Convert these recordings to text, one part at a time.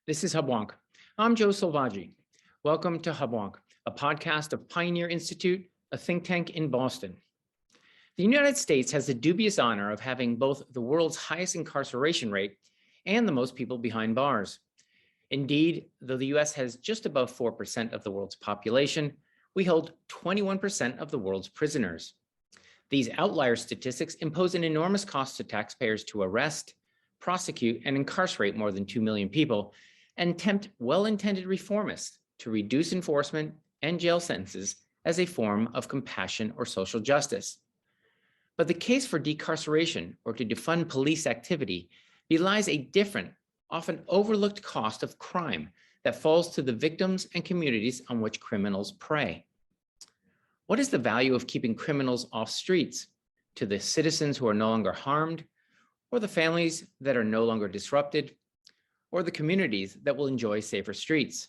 This is Hubwonk. I'm Joe Selvaggi. Welcome to Hubwonk, a podcast of Pioneer Institute, a think tank in Boston. The United States has the dubious honor of having both the world's highest incarceration rate and the most people behind bars. Indeed, though the US has just above 4% of the world's population, we hold 21% of the world's prisoners. These outlier statistics impose an enormous cost to taxpayers to arrest, prosecute, and incarcerate more than 2 million people, and tempt well-intended reformists to reduce enforcement and jail sentences as a form of compassion or social justice. But the case for decarceration or to defund police activity belies a different, often overlooked cost of crime that falls to the victims and communities on which criminals prey. What is the value of keeping criminals off streets to the citizens who are no longer harmed, or the families that are no longer disrupted, or the communities that will enjoy safer streets?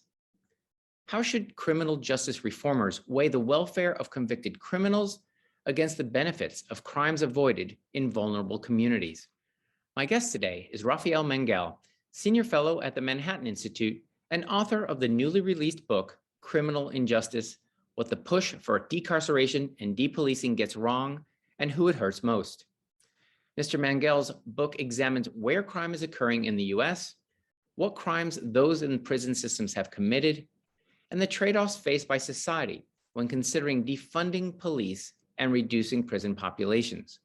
How should criminal justice reformers weigh the welfare of convicted criminals against the benefits of crimes avoided in vulnerable communities? My guest today is Rafael Mangual, Senior Fellow at the Manhattan Institute and author of the newly released book, Criminal Injustice: What the Push for Decarceration and Depolicing Gets Wrong and Who It Hurts Most. Mr. Mangual's book examines where crime is occurring in the US, what crimes those in prison systems have committed, and the trade-offs faced by society when considering defunding police and reducing prison populations.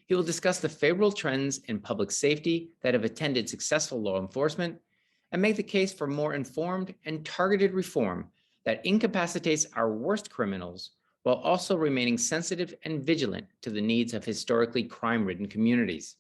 He will discuss the favorable trends in public safety that have attended successful law enforcement and make the case for more informed and targeted reform that incapacitates our worst criminals while also remaining sensitive and vigilant to the needs of historically crime-ridden communities.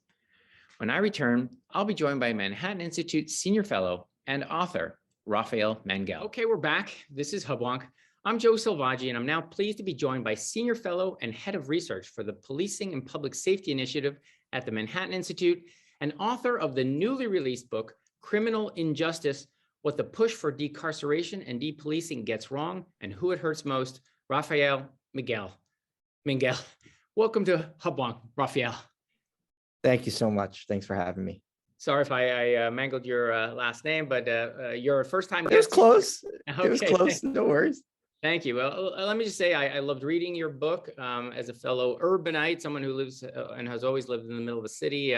When I return, I'll be joined by Manhattan Institute Senior Fellow and author, Rafael Mangual. Okay, we're back. This is Hubwonk. I'm Joe Selvaggi, and I'm now pleased to be joined by Senior Fellow and Head of Research for the Policing and Public Safety Initiative at the Manhattan Institute and author of the newly released book, Criminal Injustice: What the Push for Decarceration and Depolicing Gets Wrong and Who It Hurts Most, Rafael Miguel. Welcome to Hubwonk, Rafael. Thank you so much. Thanks for having me. Sorry if I mangled your last name, but your first time. It was close. Okay. It was close. No worries. Thank you. Well, let me just say I loved reading your book as a fellow urbanite, someone who lives and has always lived in the middle of a city.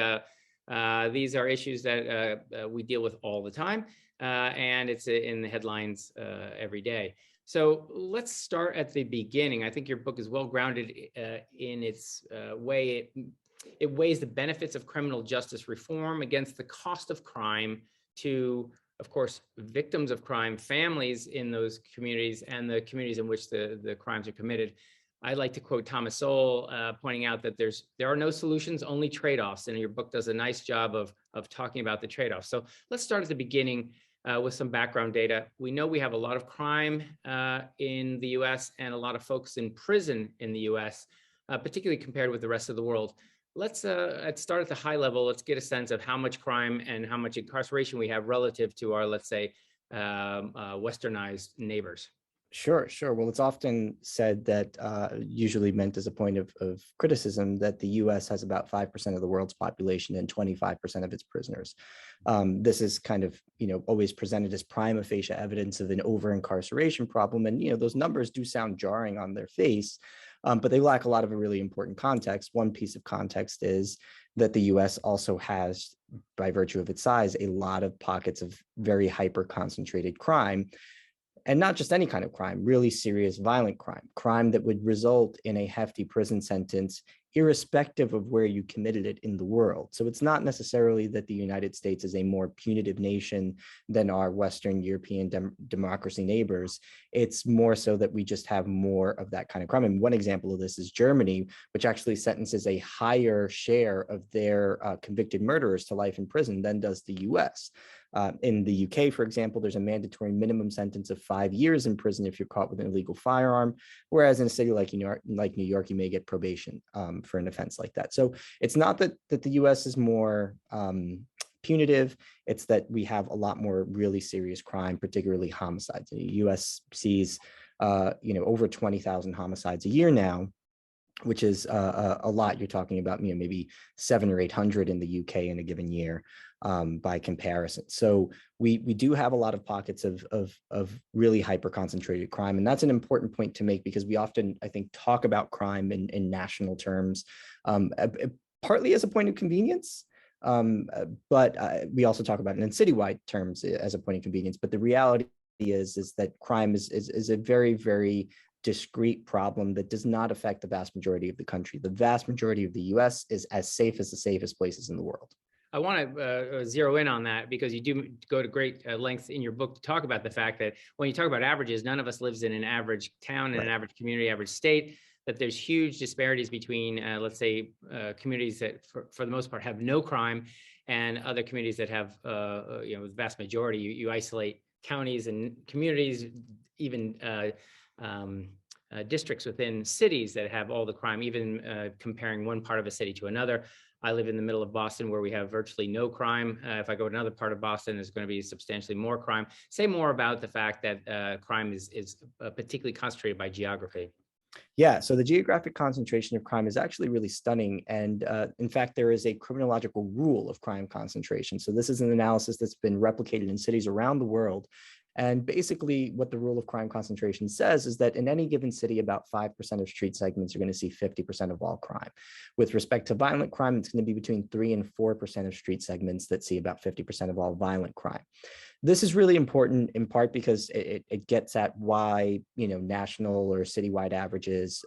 These are issues that we deal with all the time, and it's in the headlines every day. So let's start at the beginning. I think your book is well grounded in its way. It weighs the benefits of criminal justice reform against the cost of crime to, of course, victims of crime, families in those communities, and the communities in which the crimes are committed. I like to quote Thomas Sowell, pointing out that there are no solutions, only trade-offs, and your book does a nice job of talking about the trade-offs. So let's start at the beginning with some background data. We know we have a lot of crime in the US and a lot of folks in prison in the US, particularly compared with the rest of the world. Let's start at the high level. Let's get a sense of how much crime and how much incarceration we have relative to our, let's say, westernized neighbors. Sure. Well, it's often said that, usually meant as a point of criticism, that the US has about 5% of the world's population and 25% of its prisoners. This is kind of, always presented as prima facie evidence of an over-incarceration problem. And, those numbers do sound jarring on their face, but they lack a lot of a really important context. One piece of context is that the US also has, by virtue of its size, a lot of pockets of very hyper-concentrated crime. And not just any kind of crime, really serious violent crime that would result in a hefty prison sentence, irrespective of where you committed it in the world. So it's not necessarily that the United States is a more punitive nation than our Western European democracy neighbors. It's more so that we just have more of that kind of crime. And one example of this is Germany, which actually sentences a higher share of their convicted murderers to life in prison than does the US. In the UK, for example, there's a mandatory minimum sentence of 5 years in prison if you're caught with an illegal firearm, whereas in a city like New York, you may get probation for an offense like that. So it's not that the US is more punitive, it's that we have a lot more really serious crime, particularly homicides. The US sees over 20,000 homicides a year now, which is a lot. You're talking about maybe 700 or 800 in the UK in a given year. by comparison. So we do have a lot of pockets of really hyper concentrated crime. And that's an important point to make, because we often, I think, talk about crime in national terms, partly as a point of convenience. But we also talk about it in citywide terms as a point of convenience. But the reality is that crime is a very, very discrete problem that does not affect the vast majority of the country. The vast majority of the US is as safe as the safest places in the world. I want to zero in on that, because you do go to great lengths in your book to talk about the fact that when you talk about averages, none of us lives in an average town, in an average community, average state, that there's huge disparities between, let's say, communities that for the most part have no crime, and other communities that have, the vast majority. You isolate counties and communities, even districts within cities that have all the crime, even comparing one part of a city to another. I live in the middle of Boston, where we have virtually no crime. If I go to another part of Boston, there's going to be substantially more crime. Say more about the fact that crime is particularly concentrated by geography. Yeah, so the geographic concentration of crime is actually really stunning. And in fact, there is a criminological rule of crime concentration. So this is an analysis that's been replicated in cities around the world. And basically what the rule of crime concentration says is that in any given city, about 5% of street segments are going to see 50% of all crime. With respect to violent crime, it's going to be between 3 and 4% of street segments that see about 50% of all violent crime. This is really important in part because it gets at why, national or citywide averages,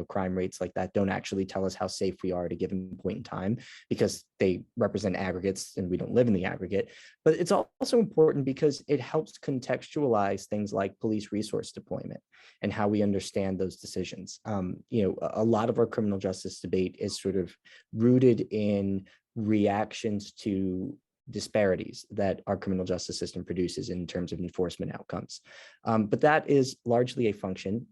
crime rates like that don't actually tell us how safe we are at a given point in time, because they represent aggregates and we don't live in the aggregate. But it's also important because it helps contextualize things like police resource deployment and how we understand those decisions. A lot of our criminal justice debate is sort of rooted in reactions to disparities that our criminal justice system produces in terms of enforcement outcomes. But that is largely a function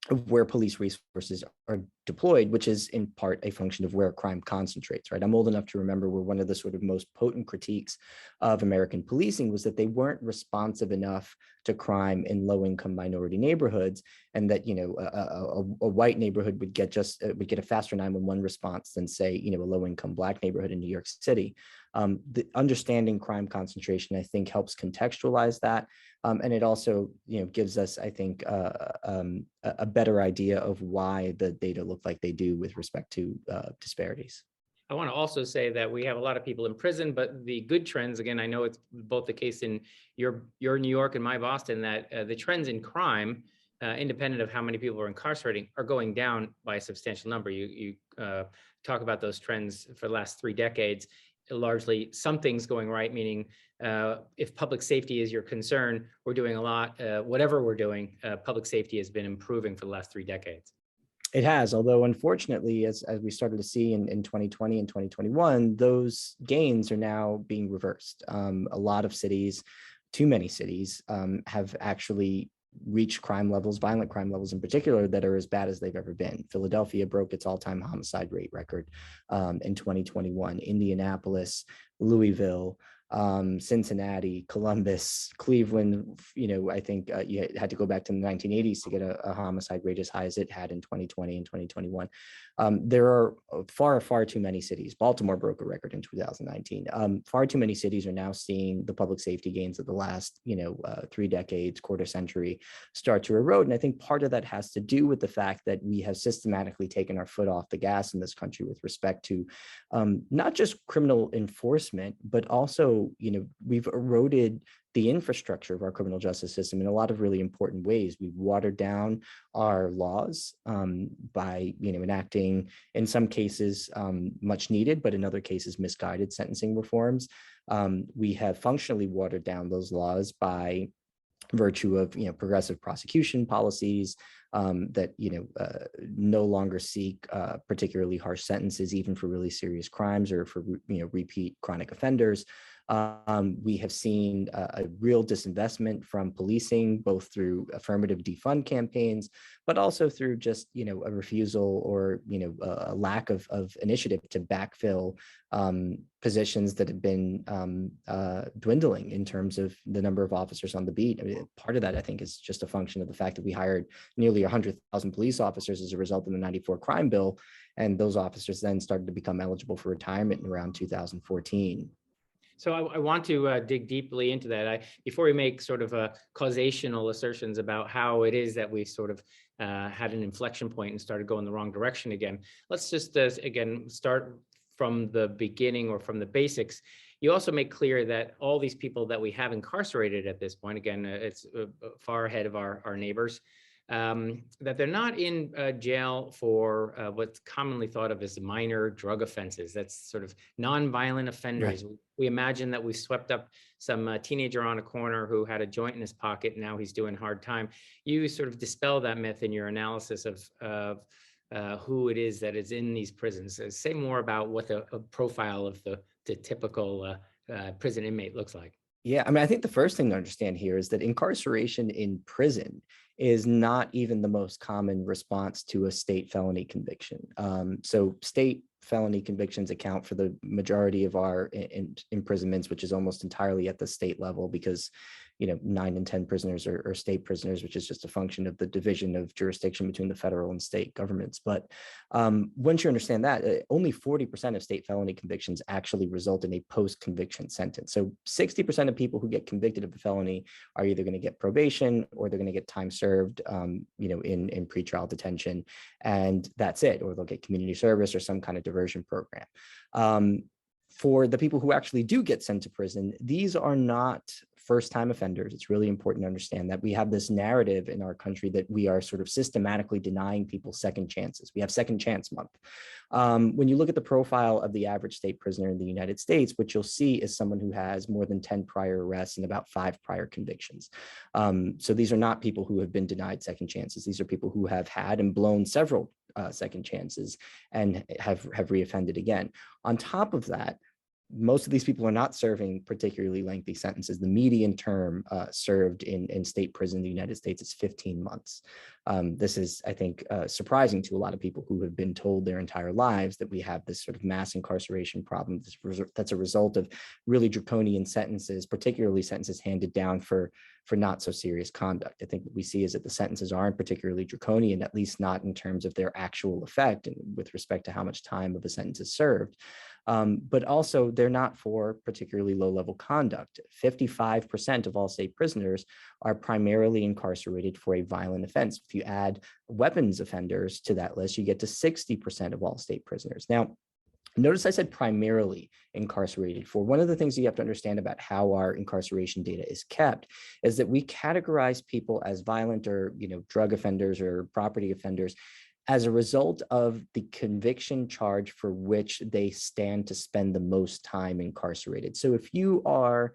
of where police resources are deployed, which is in part a function of where crime concentrates, right? I'm old enough to remember where one of the sort of most potent critiques of American policing was that they weren't responsive enough to crime in low-income minority neighborhoods, and that, a white neighborhood would get a faster 911 response than, say, a low-income Black neighborhood in New York City. The understanding crime concentration, I think, helps contextualize that. And it also, gives us, I think, a better idea of why the data look like they do with respect to disparities. I want to also say that we have a lot of people in prison, but the good trends, again, I know it's both the case in your New York and my Boston, that the trends in crime, independent of how many people are incarcerating, are going down by a substantial number. You talk about those trends for the last 3 decades. Largely something's going right, meaning if public safety is your concern, we're doing a lot. Whatever we're doing, public safety has been improving for the last 3 decades. It has, although unfortunately, as we started to see in 2020 and 2021, those gains are now being reversed. A lot of cities, too many cities, have actually reached crime levels, violent crime levels in particular, that are as bad as they've ever been. Philadelphia broke its all-time homicide rate record in 2021. Indianapolis, Louisville, Cincinnati, Columbus, Cleveland, I think you had to go back to the 1980s to get a homicide rate as high as it had in 2020 and 2021. There are far, far too many cities. Baltimore broke a record in 2019. Far too many cities are now seeing the public safety gains of the last, 3 decades, quarter century start to erode. And I think part of that has to do with the fact that we have systematically taken our foot off the gas in this country with respect to not just criminal enforcement, but also, we've eroded the infrastructure of our criminal justice system in a lot of really important ways. We've watered down our laws by, enacting, in some cases, much needed, but in other cases, misguided sentencing reforms. We have functionally watered down those laws by virtue of, progressive prosecution policies that, no longer seek particularly harsh sentences, even for really serious crimes or for, repeat chronic offenders. We have seen a real disinvestment from policing, both through affirmative defund campaigns, but also through just, a refusal or, a lack of initiative to backfill positions that have been dwindling in terms of the number of officers on the beat. I mean, part of that, I think, is just a function of the fact that we hired nearly 100,000 police officers as a result of the '94 crime bill. And those officers then started to become eligible for retirement in around 2014. So I want to dig deeply into that. Before we make sort of causational assertions about how it is that we sort of had an inflection point and started going the wrong direction again, let's just again start from the beginning or from the basics. You also make clear that all these people that we have incarcerated at this point, again, it's far ahead of our neighbors, that they're not in jail for what's commonly thought of as minor drug offenses. That's sort of non-violent offenders. Right. We imagine that we swept up some teenager on a corner who had a joint in his pocket, and now he's doing hard time. You sort of dispel that myth in your analysis of who it is that is in these prisons. Say more about what the profile of the typical prison inmate looks like. Yeah, I mean, I think the first thing to understand here is that incarceration in prison is not even the most common response to a state felony conviction. So state felony convictions account for the majority of our imprisonments, which is almost entirely at the state level because, 9 in 10 prisoners are state prisoners, which is just a function of the division of jurisdiction between the federal and state governments. But once you understand that, only 40% of state felony convictions actually result in a post-conviction sentence. So 60% of people who get convicted of a felony are either going to get probation or they're going to get time served, in pretrial detention, and that's it, or they'll get community service or some kind of diversion program. For the people who actually do get sent to prison, these are not first-time offenders. It's really important to understand that we have this narrative in our country that we are sort of systematically denying people second chances. We have Second Chance Month. When you look at the profile of the average state prisoner in the United States, what you'll see is someone who has more than 10 prior arrests and about 5 prior convictions. So these are not people who have been denied second chances. These are people who have had and blown several second chances and have reoffended again. On top of that, most of these people are not serving particularly lengthy sentences. The median term served in state prison in the United States is 15 months. This is, I think, surprising to a lot of people who have been told their entire lives that we have this sort of mass incarceration problem that's a result of really draconian sentences, particularly sentences handed down for not so serious conduct. I think what we see is that the sentences aren't particularly draconian, at least not in terms of their actual effect and with respect to how much time of a sentence is served. But also they're not for particularly low-level conduct. 55% of all state prisoners are primarily incarcerated for a violent offense. If you add weapons offenders to that list, you get to 60% of all state prisoners. Now, notice I said primarily incarcerated for. One of the things you have to understand about how our incarceration data is kept is that we categorize people as violent or drug offenders or property offenders as a result of the conviction charge for which they stand to spend the most time incarcerated. So if you are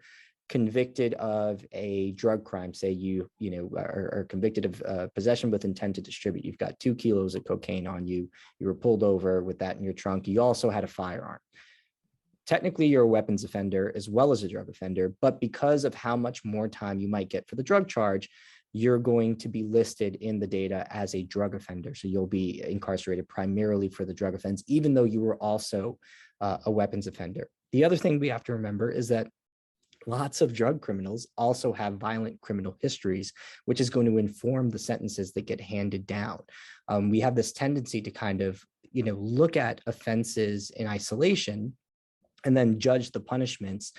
convicted of a drug crime, say you are convicted of possession with intent to distribute, you've got 2 kilos of cocaine on you, you were pulled over with that in your trunk, you also had a firearm. Technically, you're a weapons offender as well as a drug offender, but because of how much more time you might get for the drug charge, you're going to be listed in the data as a drug offender. So you'll be incarcerated primarily for the drug offense, even though you were also a weapons offender. The other thing we have to remember is that lots of drug criminals also have violent criminal histories, which is going to inform the sentences that get handed down. We have this tendency to kind of, look at offenses in isolation and then judge the punishments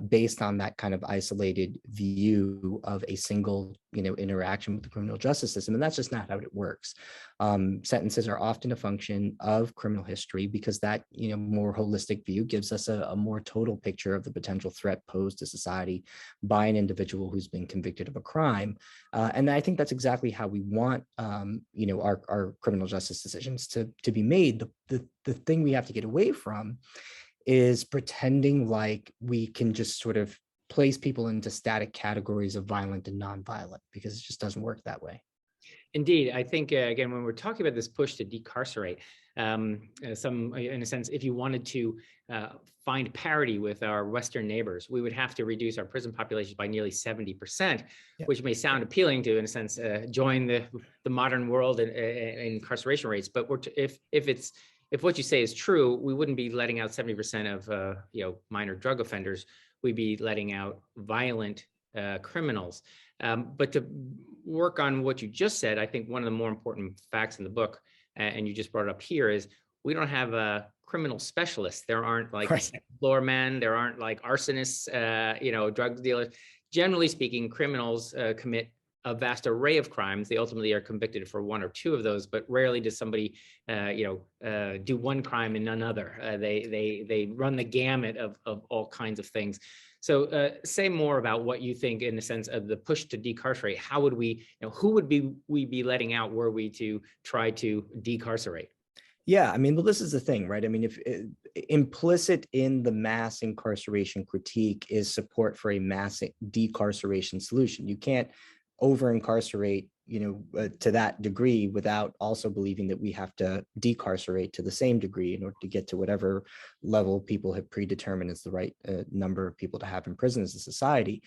based on that kind of isolated view of a single, interaction with the criminal justice system. And that's just not how it works. Sentences are often a function of criminal history because that, more holistic view gives us a more total picture of the potential threat posed to society by an individual who's been convicted of a crime. And I think that's exactly how we want, our criminal justice decisions to be made. The thing we have to get away from is pretending like we can just sort of place people into static categories of violent and nonviolent, because it just doesn't work that way. Indeed, I think, again, when we're talking about this push to decarcerate, in a sense, if you wanted to find parity with our Western neighbors, we would have to reduce our prison population by nearly 70%, which may sound appealing to, in a sense, join the modern world in incarceration rates. But if what you say is true, we wouldn't be letting out 70% of minor drug offenders. We'd be letting out violent criminals. But to work on what you just said, I think one of the more important facts in the book, and you just brought it up here, is we don't have a criminal specialist. There aren't like Right. second floor men. There aren't like arsonists, drug dealers. Generally speaking, criminals commit a vast array of crimes. They ultimately are convicted for one or two of those, but rarely does somebody, do one crime and none other. They run the gamut of all kinds of things. So say more about what you think in the sense of the push to decarcerate. How would we, who would we be letting out were we to try to decarcerate? Yeah, I mean, well, this is the thing, right? I mean, if implicit in the mass incarceration critique is support for a mass decarceration solution. You can't over incarcerate, to that degree without also believing that we have to decarcerate to the same degree in order to get to whatever level people have predetermined as the right number of people to have in prison as a society.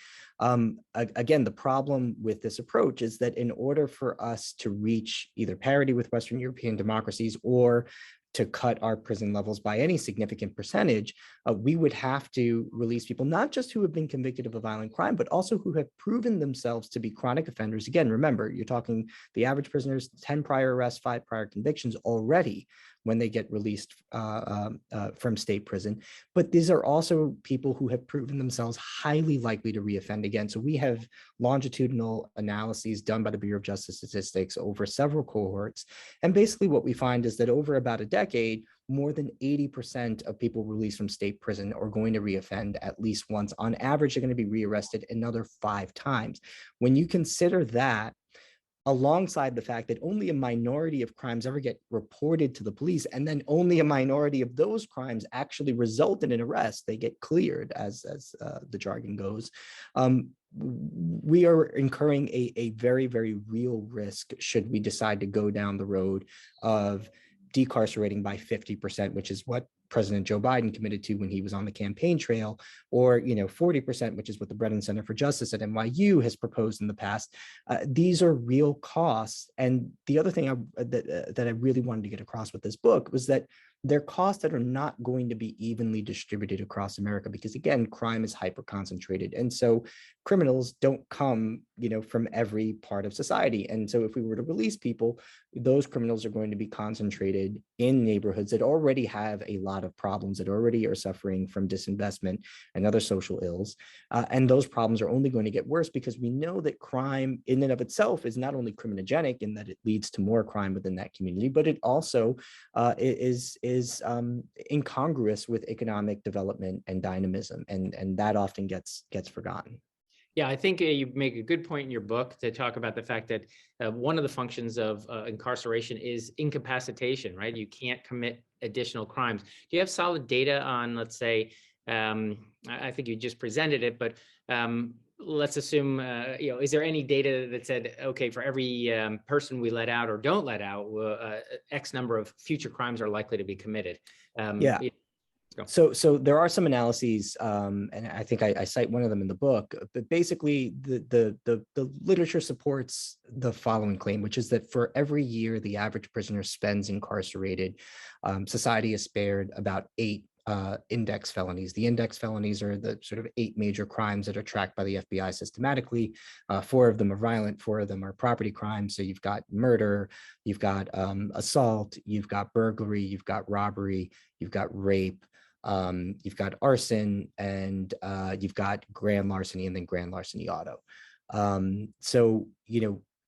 Again, the problem with this approach is that in order for us to reach either parity with Western European democracies or to cut our prison levels by any significant percentage, we would have to release people, not just who have been convicted of a violent crime, but also who have proven themselves to be chronic offenders. Again, remember, you're talking the average prisoner's 10 prior arrests, 5 prior convictions already when they get released from state prison. But these are also people who have proven themselves highly likely to reoffend again. So we have longitudinal analyses done by the Bureau of Justice Statistics over several cohorts. And basically what we find is that over about a decade, more than 80% of people released from state prison are going to reoffend at least once. On average, they're going to be rearrested another 5 times. When you consider that, alongside the fact that only a minority of crimes ever get reported to the police, and then only a minority of those crimes actually result in an arrest, they get cleared, as the jargon goes. We are incurring a very, very real risk should we decide to go down the road of decarcerating by 50%, which is what President Joe Biden committed to when he was on the campaign trail, or 40%, which is what the Brennan Center for Justice at NYU has proposed in the past. These are real costs. And the other thing that I really wanted to get across with this book was that they're costs that are not going to be evenly distributed across America, because again, crime is hyper concentrated. And so criminals don't come, from every part of society. And so if we were to release people, those criminals are going to be concentrated in neighborhoods that already have a lot of problems, that already are suffering from disinvestment and other social ills. And those problems are only going to get worse because we know that crime in and of itself is not only criminogenic in that it leads to more crime within that community, but it also is incongruous with economic development and dynamism. And that often gets forgotten. Yeah, I think you make a good point in your book to talk about the fact that one of the functions of incarceration is incapacitation, right? You can't commit additional crimes. Do you have solid data on, let's say, I think you just presented it, but let's assume, is there any data that said, okay, for every person we let out or don't let out, X number of future crimes are likely to be committed? Yeah. So there are some analyses, and I think I cite one of them in the book, but basically the literature supports the following claim, which is that for every year the average prisoner spends incarcerated, society is spared about 8 index felonies. The index felonies are the sort of 8 major crimes that are tracked by the FBI systematically. 4 of them are violent, 4 of them are property crimes. So you've got murder, you've got assault, you've got burglary, you've got robbery, you've got rape, you've got arson, and you've got grand larceny, and then grand larceny auto. So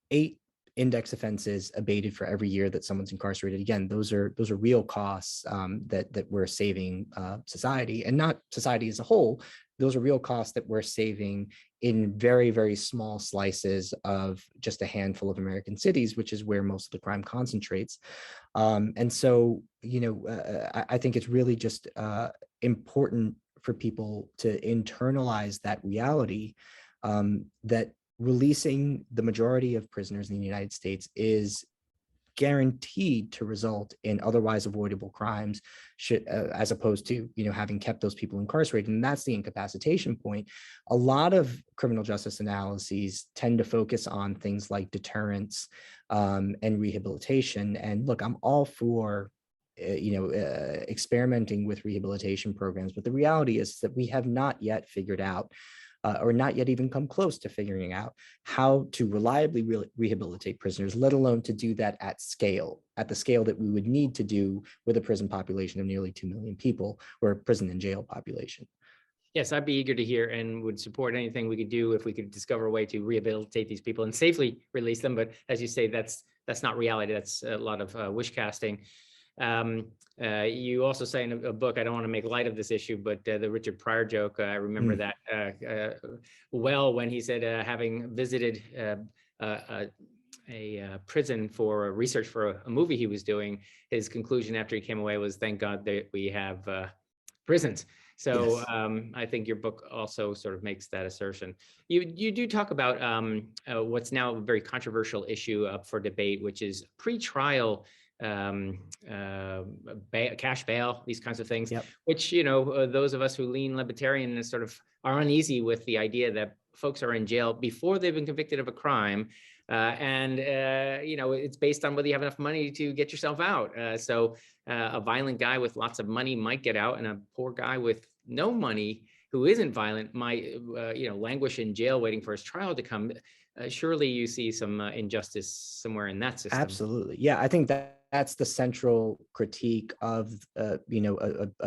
8 index offenses abated for every year that someone's incarcerated. Again, those are real costs that we're saving society, and not society as a whole. Those are real costs that we're saving in very, very small slices of just a handful of American cities, which is where most of the crime concentrates. And so, I think it's really just important for people to internalize that reality, that releasing the majority of prisoners in the United States is guaranteed to result in otherwise avoidable crimes, as opposed to having kept those people incarcerated. And that's the incapacitation point. A lot of criminal justice analyses tend to focus on things like deterrence and rehabilitation. And look, I'm all for experimenting with rehabilitation programs, but the reality is that we have not yet figured out or not yet even come close to figuring out how to reliably rehabilitate prisoners, let alone to do that at scale, at the scale that we would need to do with a prison population of nearly 2 million people, or a prison and jail population. Yes, I'd be eager to hear and would support anything we could do if we could discover a way to rehabilitate these people and safely release them. But as you say, that's not reality. That's a lot of wish casting. You also say in a book, I don't want to make light of this issue, but the Richard Pryor joke, I remember that well, when he said, having visited a prison for research for a movie he was doing, his conclusion after he came away was, thank God that we have prisons. So Yes. I think your book also sort of makes that assertion. You do talk about what's now a very controversial issue up for debate, which is pretrial cash bail, these kinds of things, Yep. which, those of us who lean libertarian sort of are uneasy with the idea that folks are in jail before they've been convicted of a crime. It's based on whether you have enough money to get yourself out. So a violent guy with lots of money might get out, and a poor guy with no money who isn't violent might, languish in jail waiting for his trial to come. Surely you see some injustice somewhere in that system. Absolutely. Yeah, I think that's the central critique of a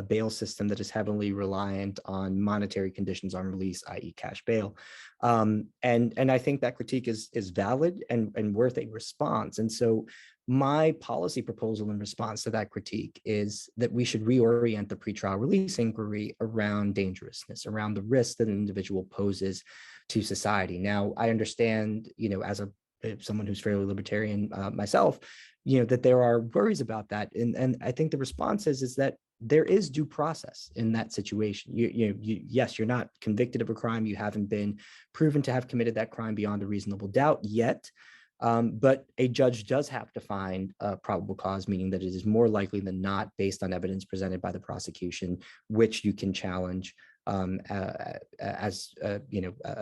bail system that is heavily reliant on monetary conditions on release, i.e. cash bail. And I think that critique is valid and worth a response. And so my policy proposal in response to that critique is that we should reorient the pretrial release inquiry around dangerousness, around the risk that an individual poses to society. Now, I understand, as someone who's fairly libertarian myself, that there are worries about that. And I think the response is that there is due process in that situation. Yes, you're not convicted of a crime. You haven't been proven to have committed that crime beyond a reasonable doubt yet. But a judge does have to find probable cause, meaning that it is more likely than not, based on evidence presented by the prosecution, which you can challenge as a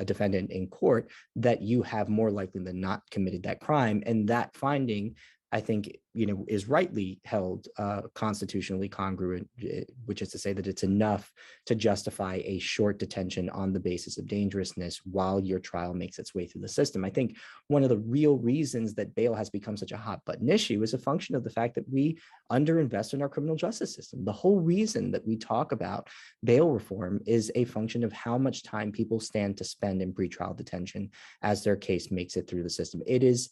defendant in court, that you have more likely than not committed that crime. And that finding, I think, is rightly held constitutionally congruent, which is to say that it's enough to justify a short detention on the basis of dangerousness while your trial makes its way through the system. I think one of the real reasons that bail has become such a hot button issue is a function of the fact that we underinvest in our criminal justice system. The whole reason that we talk about bail reform is a function of how much time people stand to spend in pretrial detention as their case makes it through the system. It is,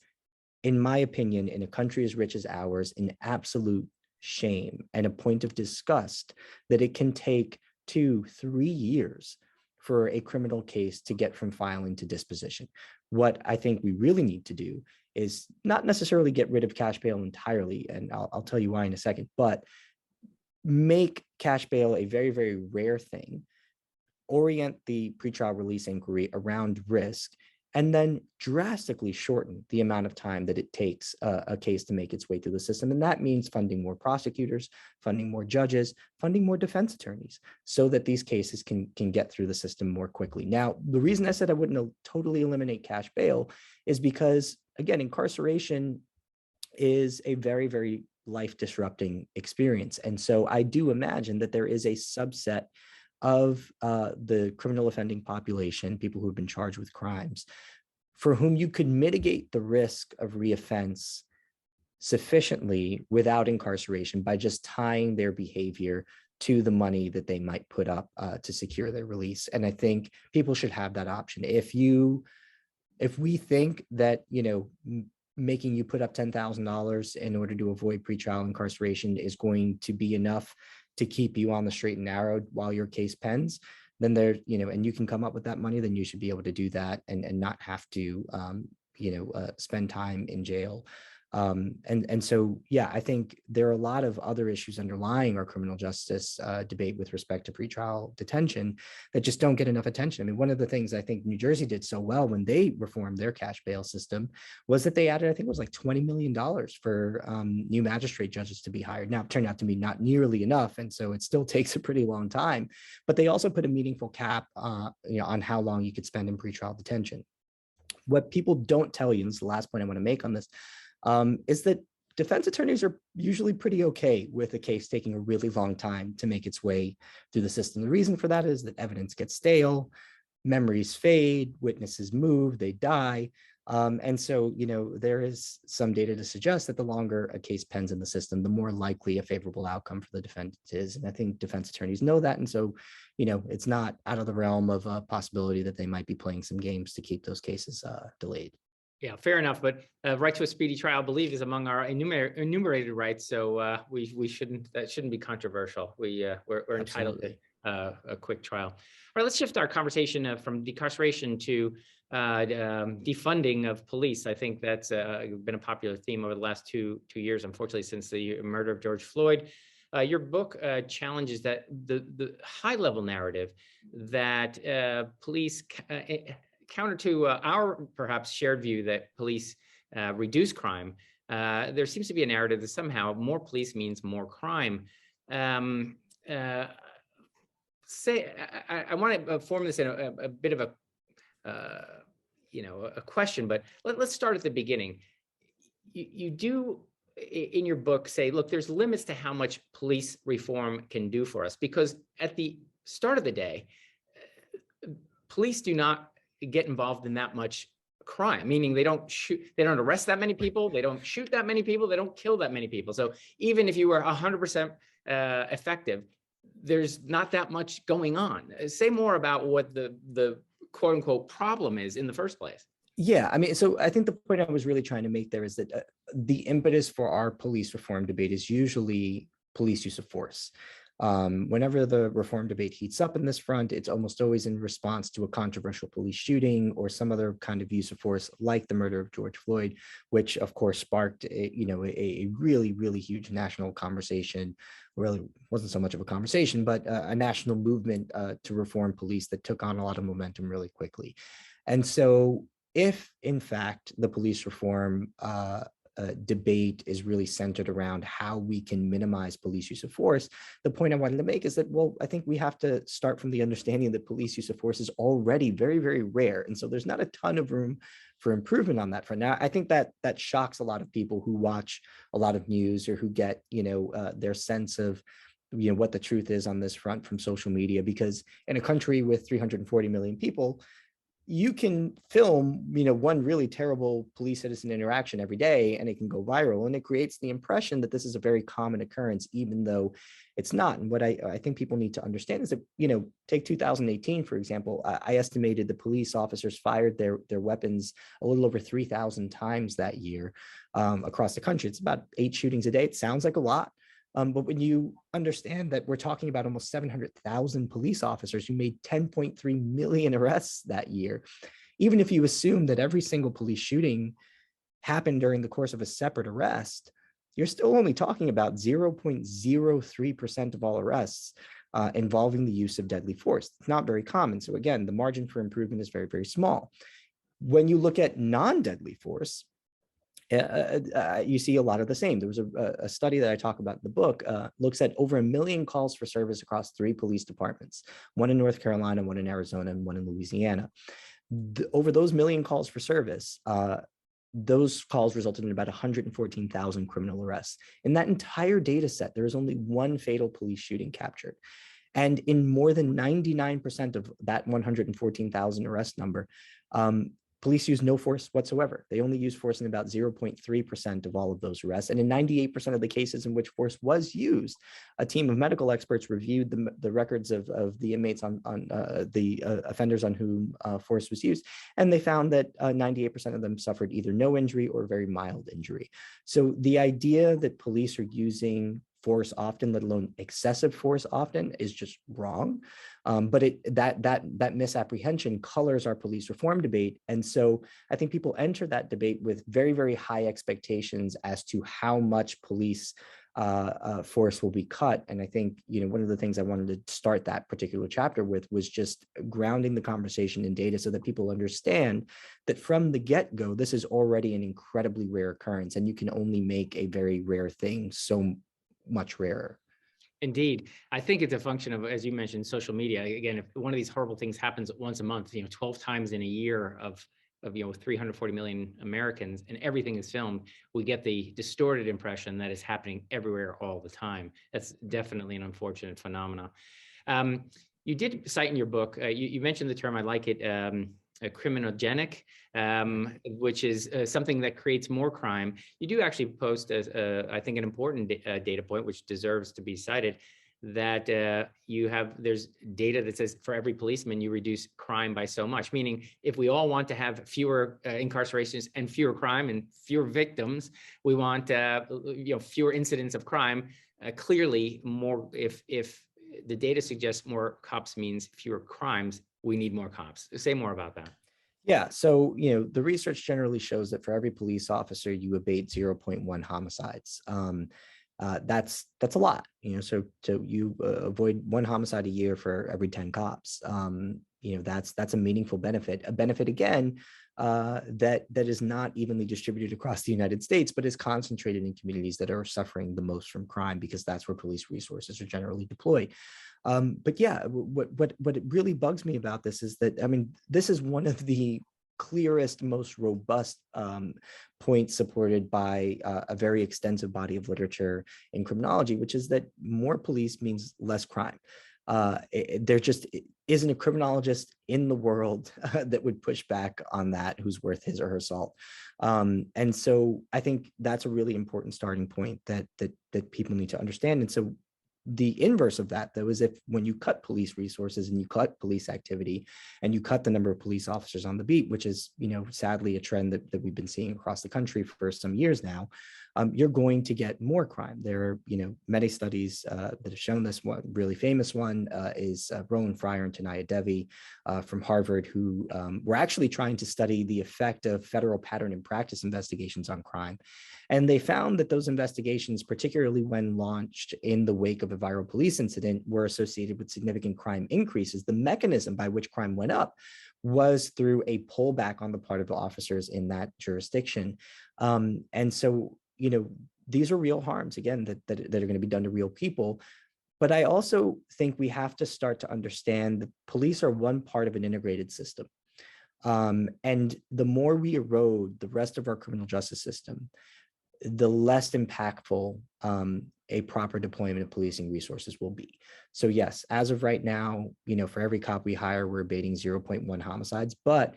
in my opinion, in a country as rich as ours, an absolute shame and a point of disgust that it can take 2-3 years for a criminal case to get from filing to disposition. What I think we really need to do is not necessarily get rid of cash bail entirely, and I'll tell you why in a second, but make cash bail a very, very rare thing, orient the pretrial release inquiry around risk, and then drastically shorten the amount of time that it takes a case to make its way through the system. And that means funding more prosecutors, funding more judges, funding more defense attorneys, so that these cases can get through the system more quickly. Now, the reason I said I wouldn't totally eliminate cash bail is because, again, incarceration is a very, very life-disrupting experience. And so I do imagine that there is a subset of the criminal offending population, people who have been charged with crimes, for whom you could mitigate the risk of reoffense sufficiently without incarceration by just tying their behavior to the money that they might put up to secure their release. And I think people should have that option. If we think that, making you put up $10,000 in order to avoid pretrial incarceration is going to be enough to keep you on the straight and narrow while your case pens, then and you can come up with that money, then you should be able to do that and not have to, spend time in jail. And so, yeah, I think there are a lot of other issues underlying our criminal justice debate with respect to pretrial detention that just don't get enough attention. I mean, one of the things I think New Jersey did so well when they reformed their cash bail system was that they added, I think it was like $20 million for new magistrate judges to be hired. Now, it turned out to be not nearly enough. And so it still takes a pretty long time, but they also put a meaningful cap on how long you could spend in pretrial detention. What people don't tell you, and this is the last point I want to make on this, is that defense attorneys are usually pretty okay with a case taking a really long time to make its way through the system. The reason for that is that evidence gets stale, memories fade, witnesses move, they die. And so, there is some data to suggest that the longer a case pens in the system, the more likely a favorable outcome for the defendant is. And I think defense attorneys know that. And so, it's not out of the realm of a possibility that they might be playing some games to keep those cases delayed. Yeah, fair enough. But right to a speedy trial, I believe, is among our enumerated rights. So that shouldn't be controversial. We're entitled to a quick trial. All right, let's shift our conversation from decarceration to defunding of police. I think that's been a popular theme over the last two years, unfortunately, since the murder of George Floyd. Your book challenges that the high level narrative that police, counter to our perhaps shared view that police reduce crime, there seems to be a narrative that somehow more police means more crime. I want to form this in a bit of a question, but let's start at the beginning. You do in your book say, look, there's limits to how much police reform can do for us, because at the start of the day, police do not get involved in that much crime, meaning they don't arrest that many people, they don't shoot that many people, they don't kill that many people. So even if you were 100% effective, there's not that much going on. Say more about what the quote unquote problem is in the first place. Yeah, I mean, so I think the point I was really trying to make there is that the impetus for our police reform debate is usually police use of force. Whenever the reform debate heats up in this front, it's almost always in response to a controversial police shooting or some other kind of use of force, like the murder of George Floyd, which of course sparked a really, really huge national conversation. Really wasn't so much of a conversation, but a national movement to reform police that took on a lot of momentum really quickly. And so if in fact the police reform debate is really centered around how we can minimize police use of force, the point I wanted to make is that, well, I think we have to start from the understanding that police use of force is already very, very rare. And so there's not a ton of room for improvement on that front. Now, I think that shocks a lot of people who watch a lot of news or who get, their sense of what the truth is on this front from social media, because in a country with 340 million people, you can film, one really terrible police-citizen interaction every day, and it can go viral, and it creates the impression that this is a very common occurrence, even though it's not. And what I think people need to understand is that, take 2018, for example, I estimated the police officers fired their weapons a little over 3,000 times that year across the country. It's about 8 shootings a day. It sounds like a lot. But when you understand that we're talking about almost 700,000 police officers who made 10.3 million arrests that year, even if you assume that every single police shooting happened during the course of a separate arrest, you're still only talking about 0.03% of all arrests involving the use of deadly force. It's not very common. So again, the margin for improvement is very, very small. When you look at non-deadly force, you see a lot of the same. There was a study that I talk about in the book, looks at over 1 million calls for service across 3 police departments, one in North Carolina, one in Arizona, and one in Louisiana. Over those 1 million calls for service, those calls resulted in about 114,000 criminal arrests. In that entire data set, there was only 1 fatal police shooting captured. And in more than 99% of that 114,000 arrest number, police use no force whatsoever. They only use force in about 0.3% of all of those arrests. And in 98% of the cases in which force was used, a team of medical experts reviewed the records of the inmates on the offenders on whom force was used. And they found that 98% of them suffered either no injury or very mild injury. So the idea that police are using force often, let alone excessive force often, is just wrong. But that misapprehension colors our police reform debate. And so I think people enter that debate with very, very high expectations as to how much police force will be cut. And I think, one of the things I wanted to start that particular chapter with was just grounding the conversation in data so that people understand that from the get-go, this is already an incredibly rare occurrence, and you can only make a very rare thing so much rarer. Indeed. I think it's a function of, as you mentioned, social media. Again, if one of these horrible things happens once a month, 12 times in a year of 340 million Americans, and everything is filmed, we get the distorted impression that is happening everywhere all the time. That's definitely an unfortunate phenomenon. You did cite in your book, you mentioned the term, I like it, criminogenic, which is something that creates more crime. You do actually post, I think, an important data point, which deserves to be cited, that there's data that says for every policeman, you reduce crime by so much. Meaning, if we all want to have fewer incarcerations and fewer crime and fewer victims, we want fewer incidents of crime. Clearly, more if the data suggests more cops means fewer crimes, we need more cops. Say more about that. Yeah, so the research generally shows that for every police officer, you abate 0.1 homicides. That's a lot, so you avoid 1 homicide a year for every 10 cops. That's a meaningful benefit. A benefit again that is not evenly distributed across the United States, but is concentrated in communities that are suffering the most from crime, because that's where police resources are generally deployed. But yeah, what it really bugs me about this is that, this is one of the clearest, most robust points supported by a very extensive body of literature in criminology, which is that more police means less crime. There just isn't a criminologist in the world that would push back on that, who's worth his or her salt. And so I think that's a really important starting point that people need to understand. And so the inverse of that, though, is if when you cut police resources and you cut police activity and you cut the number of police officers on the beat, which is, sadly a trend that we've been seeing across the country for some years now, you're going to get more crime. There are, many studies that have shown this. One really famous one is Roland Fryer and Tanaya Devi from Harvard, who were actually trying to study the effect of federal pattern and practice investigations on crime. And they found that those investigations, particularly when launched in the wake of a viral police incident, were associated with significant crime increases. The mechanism by which crime went up was through a pullback on the part of the officers in that jurisdiction. And so, these are real harms, again, that are going to be done to real people. But I also think we have to start to understand that police are one part of an integrated system. And the more we erode the rest of our criminal justice system, the less impactful a proper deployment of policing resources will be. So yes, as of right now, for every cop we hire, we're abating 0.1 homicides. But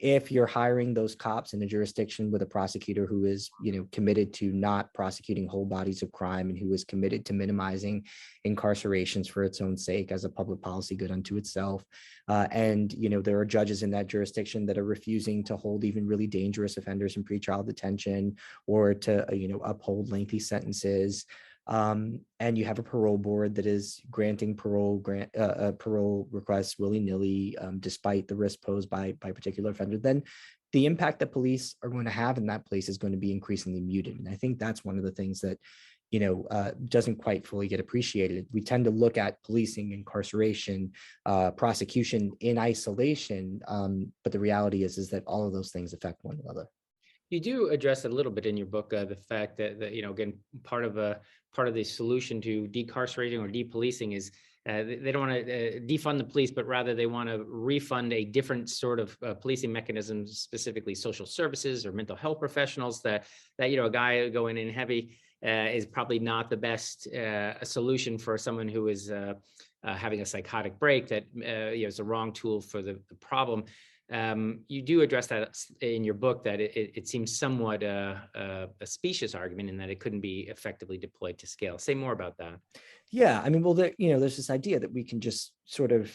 if you're hiring those cops in a jurisdiction with a prosecutor who is, committed to not prosecuting whole bodies of crime and who is committed to minimizing incarcerations for its own sake as a public policy good unto itself, and there are judges in that jurisdiction that are refusing to hold even really dangerous offenders in pretrial detention or to uphold lengthy sentences. And you have a parole board that is granting parole requests willy-nilly, despite the risk posed by a particular offender, then the impact that police are going to have in that place is going to be increasingly muted. And I think that's one of the things that doesn't quite fully get appreciated. We tend to look at policing, incarceration, prosecution in isolation, but the reality is that all of those things affect one another. You do address a little bit in your book the fact that again, part of the solution to decarcerating or depolicing is they don't want to defund the police, but rather they want to refund a different sort of policing mechanism, specifically social services or mental health professionals. That a guy going in heavy is probably not the best solution for someone who is having a psychotic break. That is the wrong tool for the problem. You do address that in your book, that it seems somewhat a specious argument in that it couldn't be effectively deployed to scale. Say more about that. Yeah, well, there's this idea that we can just sort of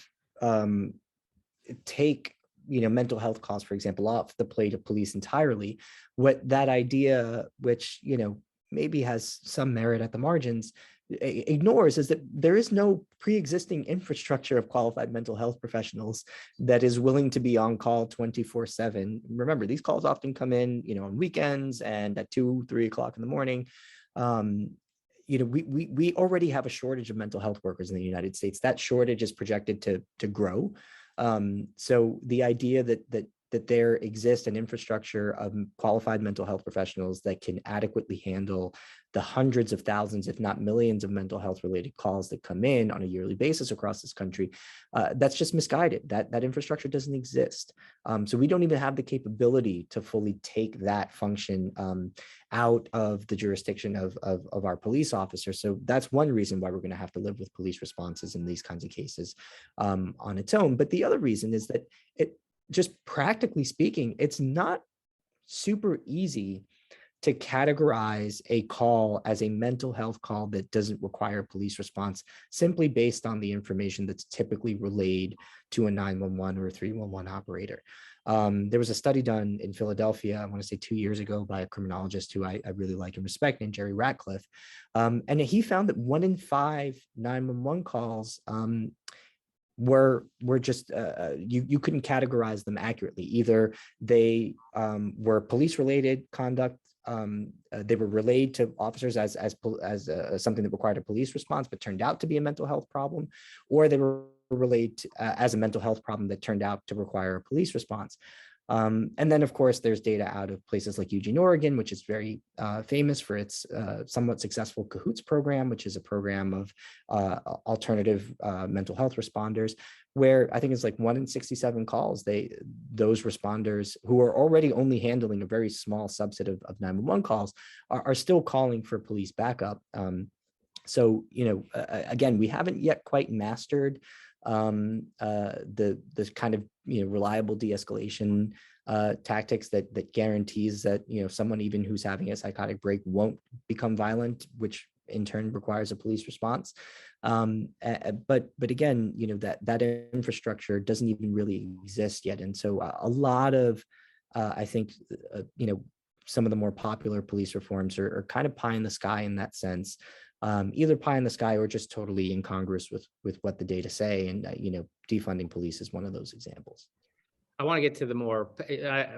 take mental health costs, for example, off the plate of police entirely. What that idea, which maybe has some merit at the margins, ignores is that there is no pre-existing infrastructure of qualified mental health professionals that is willing to be on call 24/7. Remember, these calls often come in, on weekends and at 2-3 o'clock in the morning. We already have a shortage of mental health workers in the United States. That shortage is projected to grow. So the idea that there exists an infrastructure of qualified mental health professionals that can adequately handle the hundreds of thousands, if not millions, of mental health related calls that come in on a yearly basis across this country, that's just misguided. That infrastructure doesn't exist. So we don't even have the capability to fully take that function out of the jurisdiction of our police officers. So that's one reason why we're going to have to live with police responses in these kinds of cases on its own. But the other reason is that it, just practically speaking, it's not super easy to categorize a call as a mental health call that doesn't require police response simply based on the information that's typically relayed to a 911 or a 311 operator. There was a study done in Philadelphia, I want to say 2 years ago, by a criminologist who I really like and respect, named Jerry Ratcliffe. And he found that 1 in 5 911 calls were just you couldn't categorize them accurately. Either they were police related conduct, they were relayed to officers as something that required a police response but turned out to be a mental health problem, or they were relayed as a mental health problem that turned out to require a police response. And then, of course, there's data out of places like Eugene, Oregon, which is very famous for its somewhat successful CAHOOTS program, which is a program of alternative mental health responders, where I think it's like 1 in 67 calls, those responders who are already only handling a very small subset of 911 calls are still calling for police backup. So, again, we haven't yet quite mastered the kind of reliable de-escalation tactics that guarantees that someone even who's having a psychotic break won't become violent, which in turn requires a police response. But again, that infrastructure doesn't even really exist yet, and so a lot of I think some of the more popular police reforms are kind of pie in the sky in that sense. Either pie in the sky or just totally incongruous with what the data say. And, defunding police is one of those examples. I want to get to the more,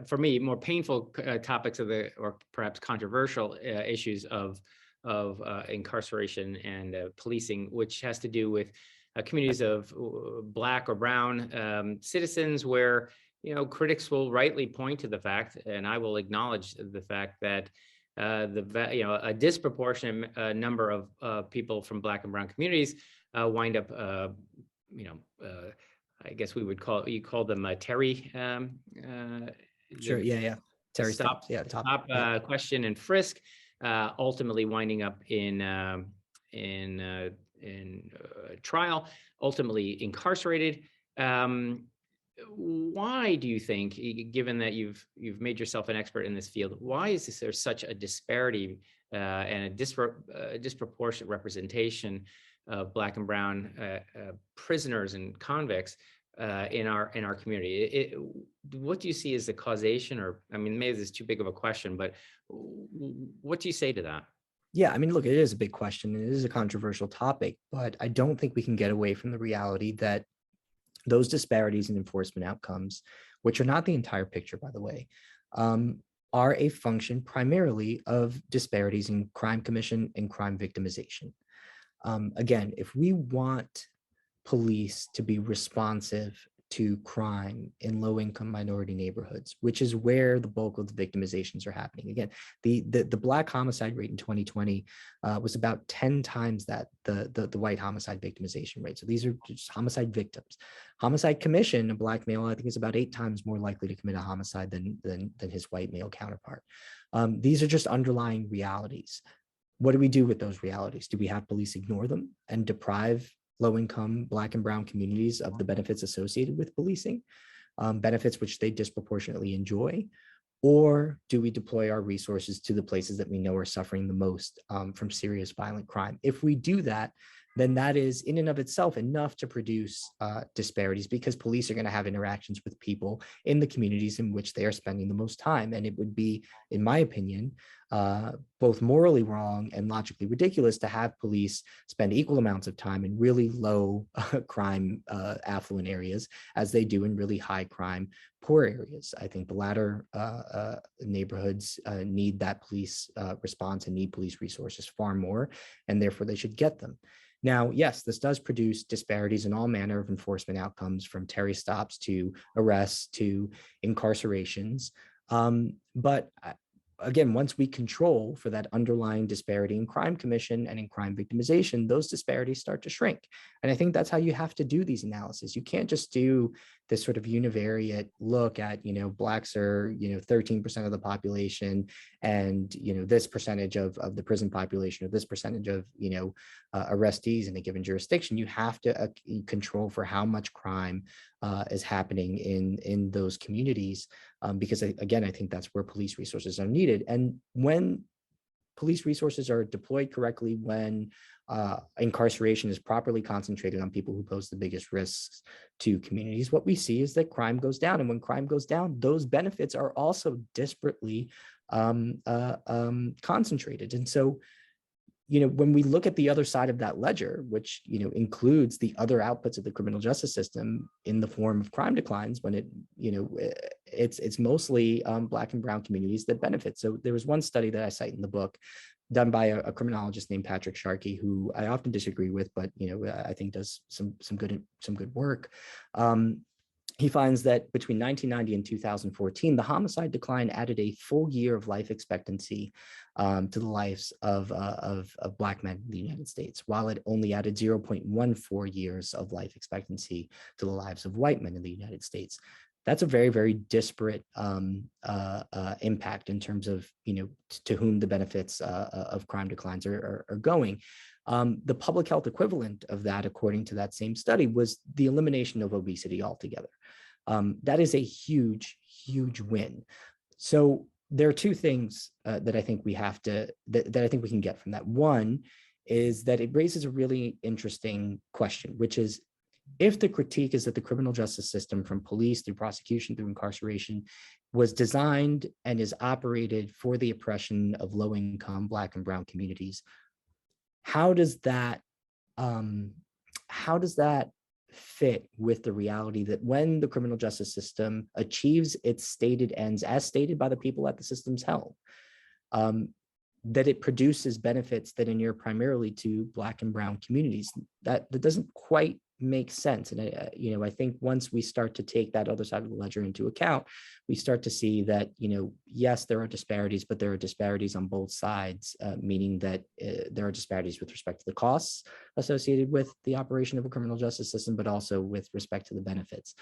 for me, more painful topics or perhaps controversial issues of incarceration and policing, which has to do with communities of Black or brown citizens where, critics will rightly point to the fact, and I will acknowledge the fact that a disproportionate number of people from Black and brown communities wind up, I guess we would call them Terry. Sure. Yeah. Terry stop. Yeah. Question and frisk, ultimately winding up in trial, ultimately incarcerated. Why do you think, given that you've made yourself an expert in this field, why is there such a disparity and a disproportionate representation of Black and brown prisoners and convicts in our community? What do you see as the causation, or maybe this is too big of a question, but what do you say to that? Yeah, look, it is a big question. It is a controversial topic, but I don't think we can get away from the reality that those disparities in enforcement outcomes, which are not the entire picture, by the way, are a function primarily of disparities in crime commission and crime victimization. Again, if we want police to be responsive to crime in low-income minority neighborhoods, which is where the bulk of the victimizations are happening. Again, the Black homicide rate in 2020 was about 10 times that the white homicide victimization rate. So these are just homicide victims. Homicide commission, a Black male, I think, is about 8 times more likely to commit a homicide than his white male counterpart. These are just underlying realities. What do we do with those realities? Do we have police ignore them and deprive low-income Black and brown communities of the benefits associated with policing, benefits which they disproportionately enjoy? Or do we deploy our resources to the places that we know are suffering the most from serious violent crime? If we do that, then that is in and of itself enough to produce disparities, because police are going to have interactions with people in the communities in which they are spending the most time. And it would be, in my opinion, both morally wrong and logically ridiculous to have police spend equal amounts of time in really low crime affluent areas as they do in really high crime poor areas. I think the latter neighborhoods need that police response and need police resources far more, and therefore they should get them. Now, yes, this does produce disparities in all manner of enforcement outcomes, from Terry stops to arrests to incarcerations. But again, once we control for that underlying disparity in crime commission and in crime victimization, those disparities start to shrink. And I think that's how you have to do these analyses. You can't just do this sort of univariate look at, Blacks are, 13% of the population, and, this percentage of the prison population, or this percentage of, arrestees in a given jurisdiction. You have to control for how much crime is happening in those communities, because again, I think that's where police resources are needed. And when police resources are deployed correctly, when incarceration is properly concentrated on people who pose the biggest risks to communities, what we see is that crime goes down. And when crime goes down, those benefits are also disparately concentrated. And so, when we look at the other side of that ledger, which, includes the other outputs of the criminal justice system in the form of crime declines, when it's mostly Black and brown communities that benefit. So there was one study that I cite in the book done by a criminologist named Patrick Sharkey, who I often disagree with, but, I think does some good work. He finds that between 1990 and 2014, the homicide decline added a full year of life expectancy to the lives of Black men in the United States, while it only added 0.14 years of life expectancy to the lives of white men in the United States. That's a very, very disparate impact in terms of, to whom the benefits of crime declines are going. The public health equivalent of that, according to that same study, was the elimination of obesity altogether. That is a huge, huge win. So there are two things that I think we have to, that I think we can get from that. One is that it raises a really interesting question, which is, if the critique is that the criminal justice system, from police through prosecution through incarceration, was designed and is operated for the oppression of low-income Black and brown communities, how does that fit with the reality that when the criminal justice system achieves its stated ends, as stated by the people at the system's helm, that it produces benefits that inure primarily to Black and brown communities? That doesn't quite make sense. And I think once we start to take that other side of the ledger into account, we start to see that, yes, there are disparities, but there are disparities on both sides, meaning that there are disparities with respect to the costs associated with the operation of a criminal justice system, but also with respect to the benefits.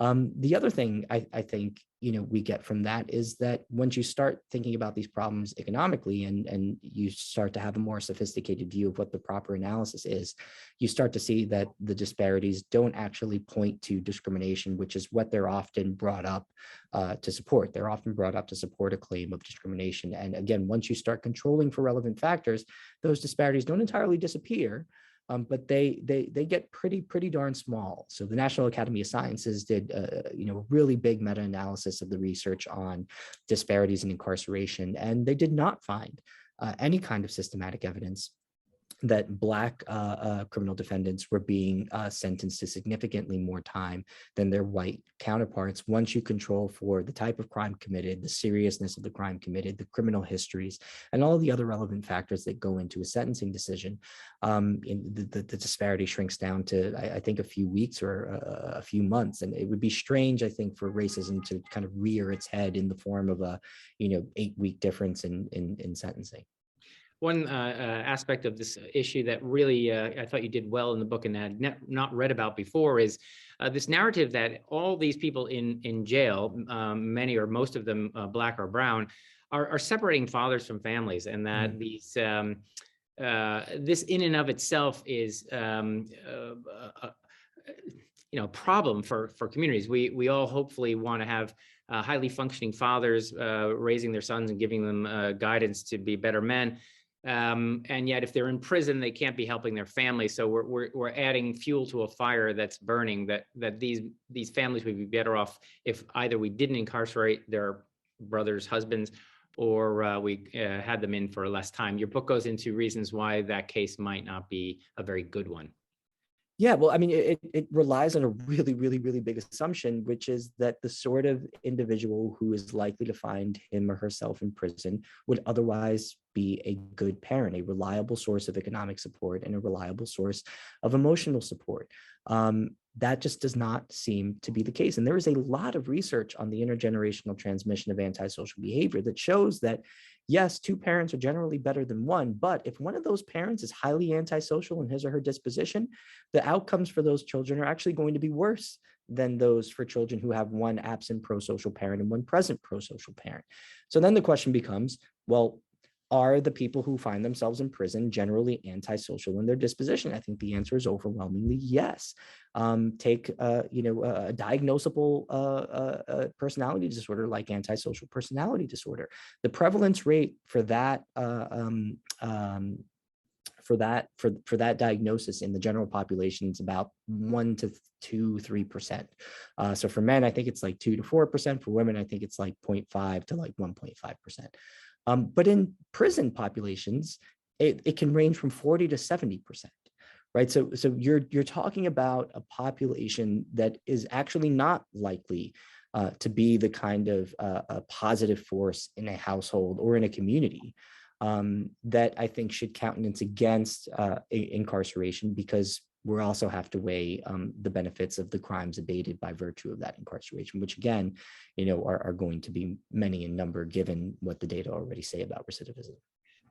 The other thing I think, we get from that is that once you start thinking about these problems economically, and you start to have a more sophisticated view of what the proper analysis is, you start to see that the disparities don't actually point to discrimination, which is what they're often brought up to support. They're often brought up to support a claim of discrimination. And again, once you start controlling for relevant factors, those disparities don't entirely disappear, but they get pretty darn small. So the National Academy of Sciences did a really big meta-analysis of the research on disparities in incarceration, and they did not find any kind of systematic evidence that Black criminal defendants were being sentenced to significantly more time than their white counterparts once you control for the type of crime committed, the seriousness of the crime committed, the criminal histories, and all the other relevant factors that go into a sentencing decision. The disparity shrinks down to, I think, a few weeks or a few months. And it would be strange, I think, for racism to kind of rear its head in the form of a 8-week difference in sentencing. One aspect of this issue that really I thought you did well in the book and had not read about before is this narrative that all these people in jail, many or most of them Black or brown, are separating fathers from families, and that these this in and of itself is problem for communities. We all hopefully want to have highly functioning fathers raising their sons and giving them guidance to be better men. And yet, if they're in prison, they can't be helping their family. So we're adding fuel to a fire that's burning. That these families would be better off if either we didn't incarcerate their brothers' husbands, or we had them in for less time. Your book goes into reasons why that case might not be a very good one. Yeah, well, I mean, it relies on a really, really, really big assumption, which is that the sort of individual who is likely to find him or herself in prison would otherwise be a good parent, a reliable source of economic support, and a reliable source of emotional support. That just does not seem to be the case. And there is a lot of research on the intergenerational transmission of antisocial behavior that shows that, yes, two parents are generally better than one, but if one of those parents is highly antisocial in his or her disposition, the outcomes for those children are actually going to be worse than those for children who have one absent pro-social parent and one present pro-social parent. So then the question becomes, well, are the people who find themselves in prison generally antisocial in their disposition? I think the answer is overwhelmingly yes. Take a diagnosable personality disorder like antisocial personality disorder. The prevalence rate for that diagnosis in the general population is about 1 to 3%. So for men, I think it's like 2 to 4%. For women, I think it's like 0.5 to like 1.5%. But in prison populations, it can range from 40 to 70%, right? So you're talking about a population that is actually not likely to be the kind of a positive force in a household or in a community that I think should countenance against incarceration, because we also have to weigh the benefits of the crimes abated by virtue of that incarceration, which again, are going to be many in number given what the data already say about recidivism.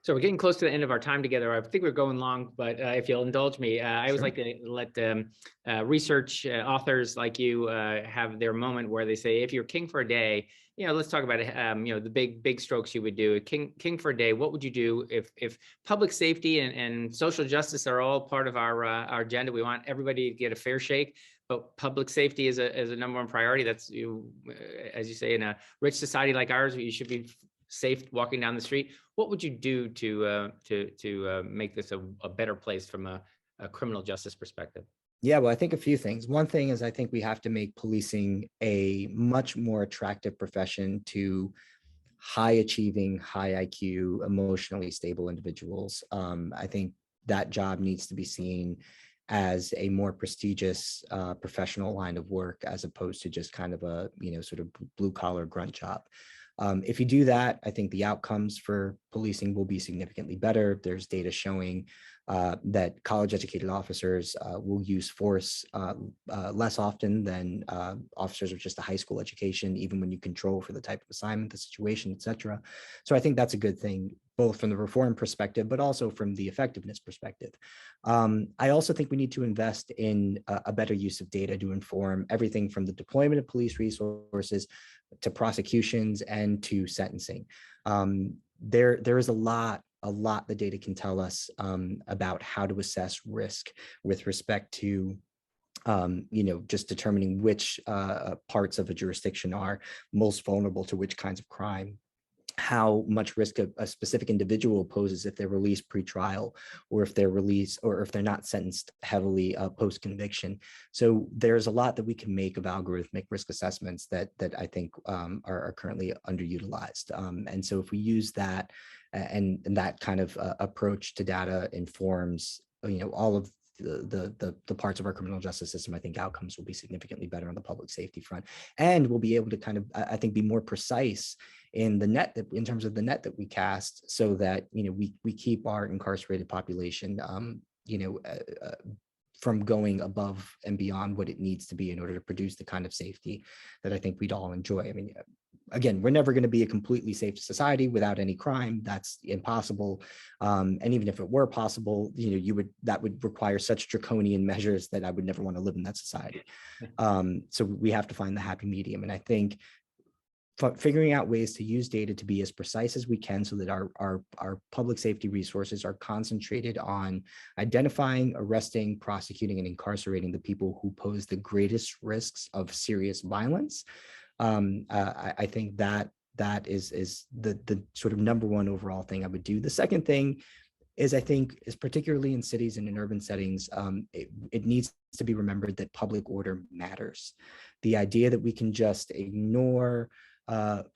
So we're getting close to the end of our time together. I think we're going long, but if you'll indulge me, I always like to let research authors like you have their moment where they say, if you're king for a day, let's talk about the big strokes you would do. King for a day, what would you do if public safety and social justice are all part of our agenda? We want everybody to get a fair shake, but public safety is a number one priority. That's, as you say, in a rich society like ours, you should be safe walking down the street. What would you do to make this a better place from a criminal justice perspective? Yeah, well, I think a few things. One thing is I think we have to make policing a much more attractive profession to high achieving, high IQ, emotionally stable individuals. I think that job needs to be seen as a more prestigious professional line of work, as opposed to just kind of a sort of blue collar grunt job. If you do that, I think the outcomes for policing will be significantly better. There's data showing that college-educated officers will use force less often than officers with just a high school education, even when you control for the type of assignment, the situation, et cetera. So I think that's a good thing, both from the reform perspective, but also from the effectiveness perspective. I also think we need to invest in a better use of data to inform everything from the deployment of police resources to prosecutions and to sentencing. There is a lot the data can tell us about how to assess risk with respect to just determining which parts of a jurisdiction are most vulnerable to which kinds of crime, how much risk a specific individual poses if they're released pre-trial, or if they're released, or if they're not sentenced heavily post-conviction. So there's a lot that we can make of algorithmic risk assessments that I think are currently underutilized. And so if we use that and that kind of approach to data informs all of the parts of our criminal justice system, I think outcomes will be significantly better on the public safety front, and we'll be able to kind of, I think, be more precise in the net in terms of the net that we cast, so that we keep our incarcerated population from going above and beyond what it needs to be in order to produce the kind of safety that I think we'd all enjoy. I mean, again, we're never going to be a completely safe society without any crime. That's impossible. And even if it were possible, that would require such draconian measures that I would never want to live in that society. So we have to find the happy medium. And I think figuring out ways to use data to be as precise as we can, so that our public safety resources are concentrated on identifying, arresting, prosecuting, and incarcerating the people who pose the greatest risks of serious violence. I think that is the sort of number one overall thing I would do. The second thing is, I think, is particularly in cities and in urban settings, it needs to be remembered that public order matters. The idea that we can just ignore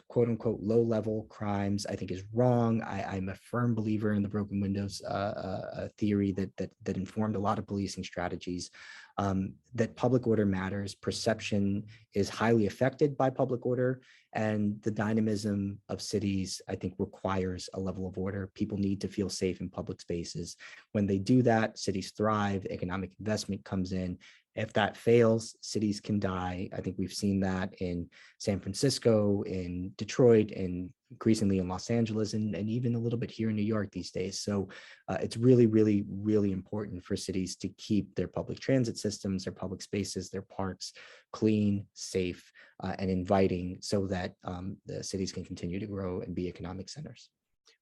quote unquote low level crimes, I think, is wrong. I'm a firm believer in the broken windows theory that informed a lot of policing strategies, that public order matters. Perception is highly affected by public order, and the dynamism of cities, I think, requires a level of order. People need to feel safe in public spaces. When they do that, cities thrive, economic investment comes in, If that fails, cities can die. I think we've seen that in San Francisco, in Detroit, and increasingly in Los Angeles, and even a little bit here in New York these days. So it's really, really, really important for cities to keep their public transit systems, their public spaces, their parks clean, safe, and inviting, so that the cities can continue to grow and be economic centers.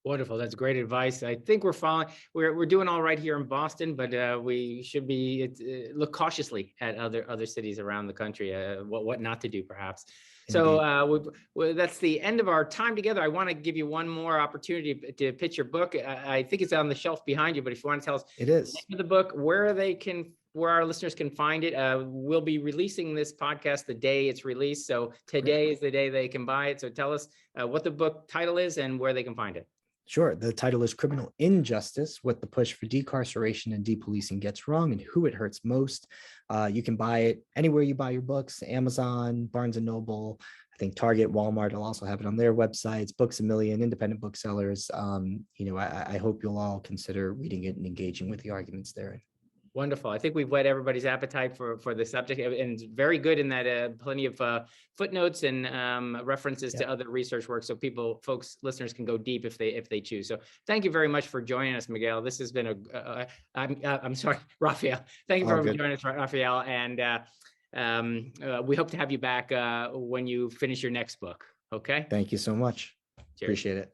Wonderful. That's great advice. I think we're doing all right here in Boston, but we should be look cautiously at other cities around the country, what not to do perhaps. So that's the end of our time together. I want to give you one more opportunity to pitch your book. I think it's on the shelf behind you, but if you want to tell us it is the name of the book, where our listeners can find it. We'll be releasing this podcast the day it's released. So today is the day they can buy it. So tell us what the book title is and where they can find it. Sure. The title is Criminal Injustice: What the Push for Decarceration and Depolicing Gets Wrong and Who It Hurts Most. You can buy it anywhere you buy your books: Amazon, Barnes & Noble, I think Target, Walmart will also have it on their websites, Books A Million, independent booksellers. I hope you'll all consider reading it and engaging with the arguments therein. Wonderful. I think we've whet everybody's appetite for the subject, and it's very good in that plenty of footnotes and references to other research work, so listeners can go deep if they choose. So thank you very much for joining us, Miguel. This has been I'm sorry, Rafael. Thank you for joining us, Rafael, and we hope to have you back when you finish your next book. Okay. Thank you so much. Cheers. Appreciate it.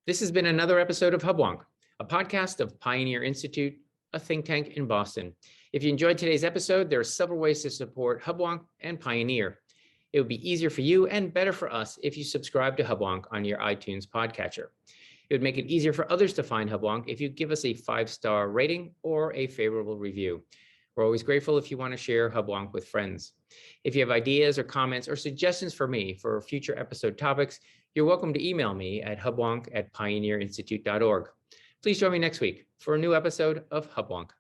This has been another episode of Hubwonk, a podcast of Pioneer Institute, a think tank in Boston. If you enjoyed today's episode, there are several ways to support Hubwonk and Pioneer. It would be easier for you and better for us if you subscribe to Hubwonk on your iTunes podcatcher. It would make it easier for others to find Hubwonk if you give us a 5-star rating or a favorable review. We're always grateful if you want to share Hubwonk with friends. If you have ideas or comments or suggestions for me for future episode topics, you're welcome to email me at hubwonk@pioneerinstitute.org. Please join me next week for a new episode of Hubwonk.